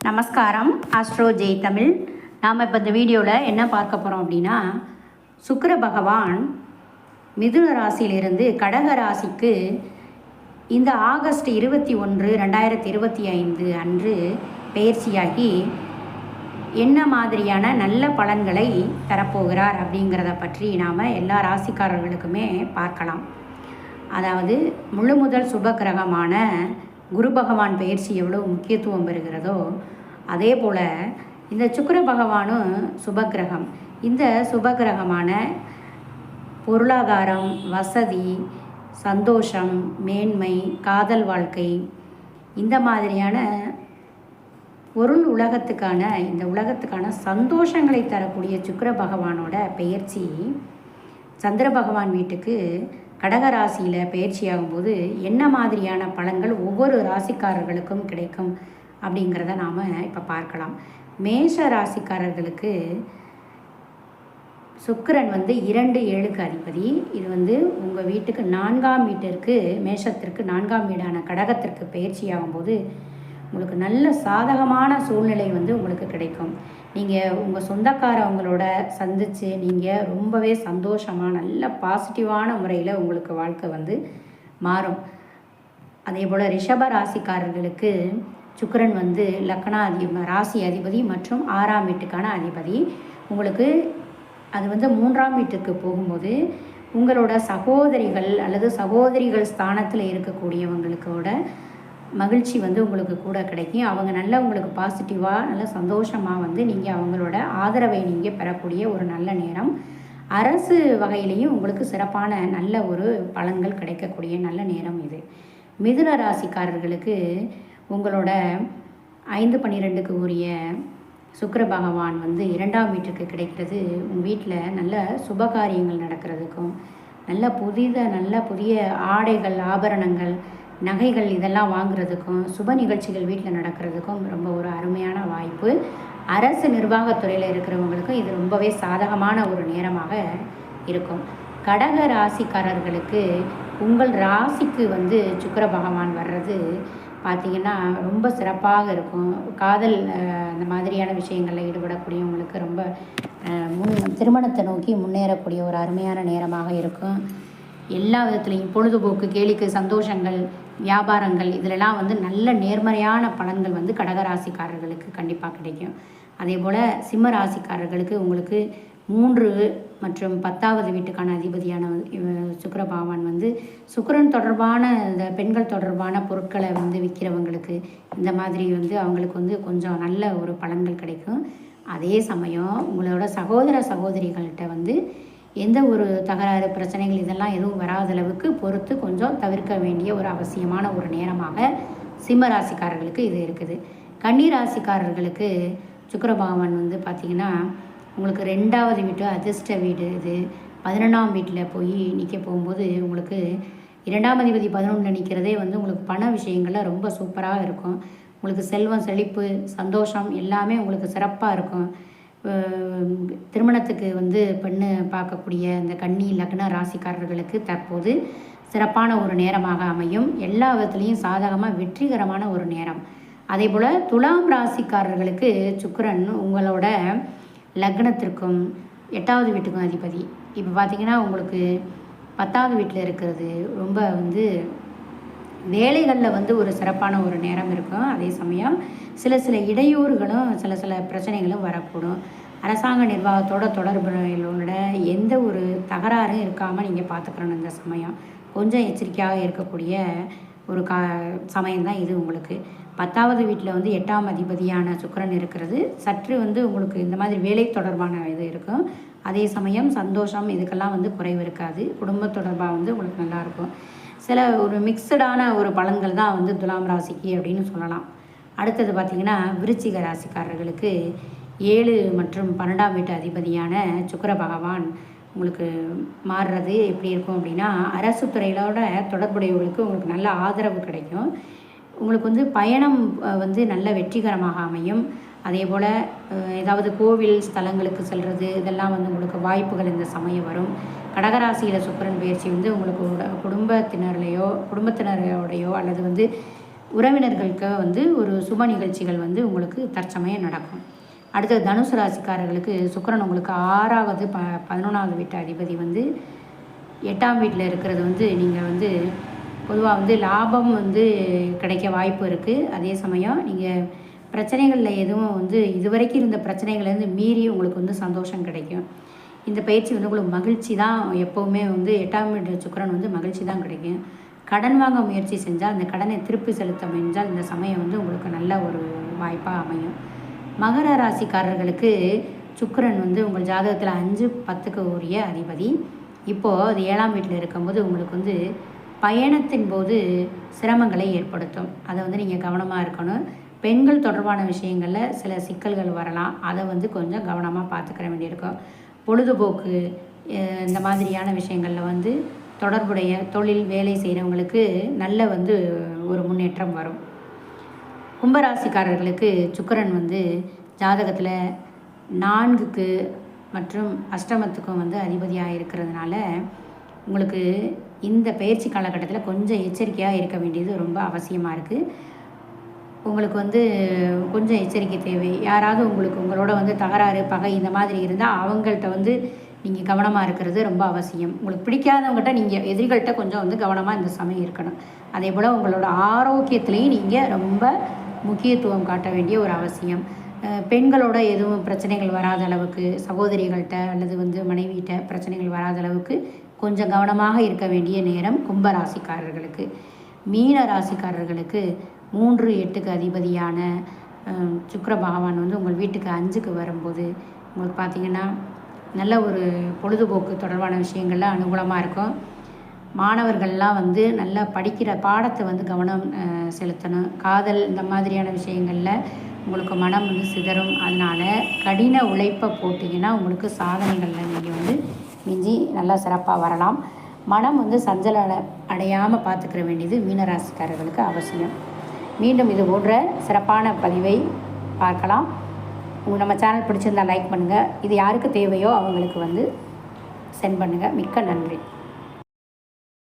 நமஸ்காரம். ஆஸ்ட்ரோ ஜெய் தமிழ். நாம் இப்போ இந்த வீடியோவில் என்ன பார்க்க போகிறோம் அப்படின்னா, சுக்கிர பகவான் மிதுன ராசியிலிருந்து கடக ராசிக்கு இந்த ஆகஸ்ட் 21, 2025 அன்று பயிற்சியாகி என்ன மாதிரியான நல்ல பலன்களை தரப்போகிறார் அப்படிங்கிறத பற்றி நாம் எல்லா ராசிக்காரர்களுக்குமே பார்க்கலாம். அதாவது முழு முதல் சுப கிரகமான குரு பகவான் பயிற்சி எவ்வளோ முக்கியத்துவம் பெறுகிறதோ அதே போல் இந்த சுக்கிர பகவானும் சுபக்கிரகம். இந்த சுபக்கிரகமான பொருளாதாரம், வசதி, சந்தோஷம், மேன்மை, காதல் வாழ்க்கை, இந்த மாதிரியான பொருள் உலகத்துக்கான இந்த உலகத்துக்கான சந்தோஷங்களை தரக்கூடிய சுக்கிர பகவானோட பெயர்ச்சி சந்திர பகவான் வீட்டுக்கு கடக ராசியில் பயிற்சியாகும்போது என்ன மாதிரியான பலன்கள் ஒவ்வொரு ராசிக்காரர்களுக்கும் கிடைக்கும் அப்படிங்கிறத நாம் இப்போ பார்க்கலாம். மேஷ ராசிக்காரர்களுக்கு சுக்கிரன் 2-7க்கு அதிபதி. இது உங்கள் வீட்டுக்கு 4ஆம் வீட்டிற்கு, மேஷத்திற்கு 4ஆம் வீடான கடகத்திற்கு பயிற்சியாகும்போது உங்களுக்கு நல்ல சாதகமான சூழ்நிலை உங்களுக்கு கிடைக்கும். நீங்கள் உங்கள் சொந்தக்காரவங்களோட சந்தித்து நீங்கள் ரொம்பவே சந்தோஷமாக நல்ல பாசிட்டிவான முறையில் உங்களுக்கு வாழ்க்கை மாறும். அதே போல் ரிஷப ராசிக்காரர்களுக்கு சுக்கிரன் ராசி அதிபதி மற்றும் 6ஆம் வீட்டுக்கான அதிபதி. உங்களுக்கு அது 3ஆம் வீட்டுக்கு போகும்போது உங்களோட சகோதரிகள் அல்லது சகோதரிகள் ஸ்தானத்தில் இருக்கக்கூடியவங்களுக்கோட மகிழ்ச்சி உங்களுக்கு கூட கிடைக்கும். அவங்க நல்ல உங்களுக்கு பாசிட்டிவாக நல்ல சந்தோஷமாக நீங்கள் அவங்களோட ஆதரவை நீங்கள் பெறக்கூடிய ஒரு நல்ல நேரம். அரசு வகையிலையும் உங்களுக்கு சிறப்பான நல்ல ஒரு பலன்கள் கிடைக்கக்கூடிய நல்ல நேரம் இது. மிதுன ராசிக்காரர்களுக்கு உங்களோட 5-12க்கு உரிய சுக்கிர பகவான் 2ஆம் வீட்டுக்கு கிடைக்கிறது. உங்கள் வீட்டில் நல்ல சுபகாரியங்கள் நடக்கிறதுக்கும் நல்ல புதிய ஆடைகள், ஆபரணங்கள், நகைகள் இதெல்லாம் வாங்குறதுக்கும் சுப நிகழ்ச்சிகள் வீட்டில் நடக்கிறதுக்கும் ரொம்ப ஒரு அருமையான வாய்ப்பு. அரசு நிர்வாகத்துறையில் இருக்கிறவங்களுக்கும் இது ரொம்பவே சாதகமான ஒரு நேரமாக இருக்கும். கடக ராசிக்காரர்களுக்கு உங்கள் ராசிக்கு சுக்கிர பகவான் வர்றது பார்த்திங்கன்னா ரொம்ப சிறப்பாக இருக்கும். காதல் அந்த மாதிரியான விஷயங்களில் ஈடுபடக்கூடியவங்களுக்கு ரொம்ப திருமணத்தை நோக்கி முன்னேறக்கூடிய ஒரு அருமையான நேரமாக இருக்கும். எல்லா விதத்துலேயும் பொழுதுபோக்கு, கேளிக்கை, சந்தோஷங்கள், வியாபாரங்கள் இதிலெல்லாம் நல்ல நேர்மறையான பலன்கள் கடகராசிக்காரர்களுக்கு கண்டிப்பாக கிடைக்கும். அதே போல் சிம்ம ராசிக்காரர்களுக்கு உங்களுக்கு 3 மற்றும் 10வது வீட்டுக்கான அதிபதியான சுக்கிர பகவான் சுக்கிரன் தொடர்பான இந்த பெண்கள் தொடர்பான பொருட்களை விற்கிறவங்களுக்கு இந்த மாதிரி அவங்களுக்கு கொஞ்சம் நல்ல ஒரு பலன்கள் கிடைக்கும். அதே சமயம் உங்களோட சகோதரிகள்கிட்ட எந்த ஒரு தகராறு, பிரச்சனைகள் இதெல்லாம் எதுவும் வராத அளவுக்கு பொறுத்து கொஞ்சம் தவிர்க்க வேண்டிய ஒரு அவசியமான ஒரு நேரமாக சிம்ம ராசிக்காரர்களுக்கு இது இருக்குது. கன்னி ராசிக்காரர்களுக்கு சுக்கிர பகவான் பார்த்திங்கன்னா உங்களுக்கு 2வது வீட்டு அதிர்ஷ்ட வீடு இது 11ஆம் வீட்டில் போய் நிற்க போகும்போது உங்களுக்கு 2ஆம் அதிபதி 11 நிற்கிறதே உங்களுக்கு பண விஷயங்களில் ரொம்ப சூப்பராக இருக்கும். உங்களுக்கு செல்வம், செழிப்பு, சந்தோஷம் எல்லாமே உங்களுக்கு சிறப்பாக இருக்கும். திருமணத்துக்கு பெண்ணு பார்க்கக்கூடிய இந்த கன்னி லக்ன ராசிக்காரர்களுக்கு தற்போது சிறப்பான ஒரு நேரமாக அமையும். எல்லா விதத்துலேயும் சாதகமாக வெற்றிகரமான ஒரு நேரம். அதே போல் துலாம் ராசிக்காரர்களுக்கு சுக்கிரன் உங்களோட லக்னத்திற்கும் 8வது வீட்டுக்கும் அதிபதி. இப்போ பார்த்திங்கன்னா உங்களுக்கு 10வது வீட்டில் இருக்கிறது ரொம்ப வேலைகளில் ஒரு சிறப்பான ஒரு நேரம் இருக்கும். அதே சமயம் சில இடையூறுகளும் சில பிரச்சனைகளும் வரக்கூடும். அரசாங்க நிர்வாகத்தோட தொடர்புகளோட எந்த ஒரு தகராறும் இருக்காமல் நீங்கள் பார்த்துக்கிறணும். இந்த சமயம் கொஞ்சம் எச்சரிக்கையாக இருக்கக்கூடிய ஒரு சமயம்தான் இது. உங்களுக்கு 10வது வீட்டில் 8ஆம் அதிபதியான சுக்கிரன் இருக்கிறது. சற்று உங்களுக்கு இந்த மாதிரி வேலை தொடர்பான இது இருக்கும். அதே சமயம் சந்தோஷம் இதுக்கெல்லாம் குறைவு இருக்காது. குடும்ப தொடர்பாக உங்களுக்கு நல்லாயிருக்கும். சில ஒரு மிக்சடான ஒரு பலன்கள் தான் துலாம் ராசிக்கு அப்படின்னு சொல்லலாம். அடுத்தது பார்த்திங்கன்னா விருச்சிக ராசிக்காரர்களுக்கு 7 மற்றும் 12ஆம் வீட்டு அதிபதியான சுக்கிர பகவான் உங்களுக்கு மாறுறது எப்படி இருக்கும் அப்படின்னா, அரசு துறைகளோட தொடர்புடையவர்களுக்கு உங்களுக்கு நல்ல ஆதரவு கிடைக்கும். உங்களுக்கு பயணம் நல்ல வெற்றிகரமாக அமையும். அதே போல் ஏதாவது கோவில் ஸ்தலங்களுக்கு செல்வது இதெல்லாம் உங்களுக்கு வாய்ப்புகள் இந்த சமயம் வரும். கடகராசியில் சுக்கிரன் பயிற்சி உங்களுக்கு குடும்பத்தினரோடையோ அல்லது உறவினர்களுக்கு வந்து ஒரு சுப நிகழ்ச்சிகள் வந்து உங்களுக்கு தற்சமயம் நடக்கும். அடுத்தது தனுசு ராசிக்காரர்களுக்கு சுக்கிரன் உங்களுக்கு 6வது 11வது வீட்டு அதிபதி வந்து 8ஆம் வீட்டில் இருக்கிறது வந்து நீங்கள் வந்து பொதுவாக வந்து லாபம் வந்து கிடைக்க வாய்ப்பு இருக்குது. அதே சமயம் நீங்கள் பிரச்சனைகளில் எதுவும் வந்து இதுவரைக்கும் இருந்த பிரச்சனைகள்லேருந்து மீறி உங்களுக்கு வந்து சந்தோஷம் கிடைக்கும். இந்த பயிற்சி வந்து உங்களுக்கு மகிழ்ச்சி தான். எப்போவுமே வந்து 8ஆம் வீட்டு சுக்கிரன் வந்து மகிழ்ச்சி தான் கிடைக்கும். கடன் வாங்க முயற்சி செஞ்சால் அந்த கடனை திருப்பி செலுத்த முயன்றால் இந்த சமயம் வந்து உங்களுக்கு நல்ல ஒரு வாய்ப்பாக அமையும். மகர ராசிக்காரர்களுக்கு சுக்கிரன் வந்து உங்கள் ஜாதகத்தில் 5, 10க்கு உரிய அதிபதி. இப்போது அது 7ஆம் வீட்டில் இருக்கும்போது உங்களுக்கு வந்து பயணத்தின் போது சிரமங்களை ஏற்படுத்தும். அதை வந்து நீங்கள் கவனமாக இருக்கணும். பெண்கள் தொடர்பான விஷயங்களில் சில சிக்கல்கள் வரலாம். அதை வந்து கொஞ்சம் கவனமாக பார்த்துக்கிற வேண்டியிருக்கும். பொழுதுபோக்கு இந்த மாதிரியான விஷயங்களில் வந்து தொடர்புடைய தொழில் வேலை செய்கிறவங்களுக்கு நல்ல வந்து ஒரு முன்னேற்றம் வரும். கும்பராசிக்காரர்களுக்கு சுக்கிரன் வந்து ஜாதகத்தில் 4க்கு மற்றும் அஷ்டமத்துக்கும் வந்து அதிபதியாக இருக்கிறதுனால உங்களுக்கு இந்த பயிற்சி காலகட்டத்தில் கொஞ்சம் எச்சரிக்கையாக இருக்க வேண்டியது ரொம்ப அவசியமாக இருக்குது. உங்களுக்கு வந்து கொஞ்சம் எச்சரிக்கை தேவை. யாராவது உங்களோட வந்து தகராறு, பகை இந்த மாதிரி இருந்தால் அவங்கள்ட்ட வந்து நீங்கள் கவனமாக இருக்கிறது ரொம்ப அவசியம். உங்களுக்கு பிடிக்காதவங்ககிட்ட நீங்கள் எதிரிகள்கிட்ட கொஞ்சம் வந்து கவனமாக இந்த சமயம் இருக்கணும். அதே போல் உங்களோட ஆரோக்கியத்துலேயும் நீங்கள் ரொம்ப முக்கியத்துவம் காட்ட வேண்டிய ஒரு அவசியம். பெண்களோட எதுவும் பிரச்சனைகள் வராத அளவுக்கு, சகோதரிகள்கிட்ட அல்லது வந்து மனைவியிட்ட பிரச்சனைகள் வராத அளவுக்கு கொஞ்சம் கவனமாக இருக்க வேண்டிய நேரம் கும்பராசிக்காரர்களுக்கு. மீன ராசிக்காரர்களுக்கு 3, 8க்கு அதிபதியான சுக்கிர பகவான் வந்து உங்கள் வீட்டுக்கு 5க்கு வரும்போது உங்களுக்கு பார்த்திங்கன்னா நல்ல ஒரு பொழுதுபோக்கு தொடர்பான விஷயங்கள்லாம் அனுகூலமாக இருக்கும். மாணவர்கள்லாம் வந்து நல்லா படிக்கிற பாடத்தை வந்து கவனம் செலுத்தணும். காதல் இந்த மாதிரியான விஷயங்களில் உங்களுக்கு மனம் வந்து சிதறும். அதனால் கடின உழைப்பை போட்டிங்கன்னா உங்களுக்கு சாதனைகளில் நீங்கள் வந்து மிஞ்சி நல்லா சிறப்பாக வரலாம். மனம் வந்து சஞ்சல அடையாமல் பார்த்துக்கிற வேண்டியது மீனராசிக்காரர்களுக்கு அவசியம். மீண்டும் இது போன்ற சிறப்பான பதிவை பார்க்கலாம். நம்ம சேனல் பிடிச்சிருந்தால் லைக் பண்ணுங்கள். இது யாருக்கு தேவையோ அவங்களுக்கு வந்து சென்ட் பண்ணுங்கள். மிக்க நன்றி.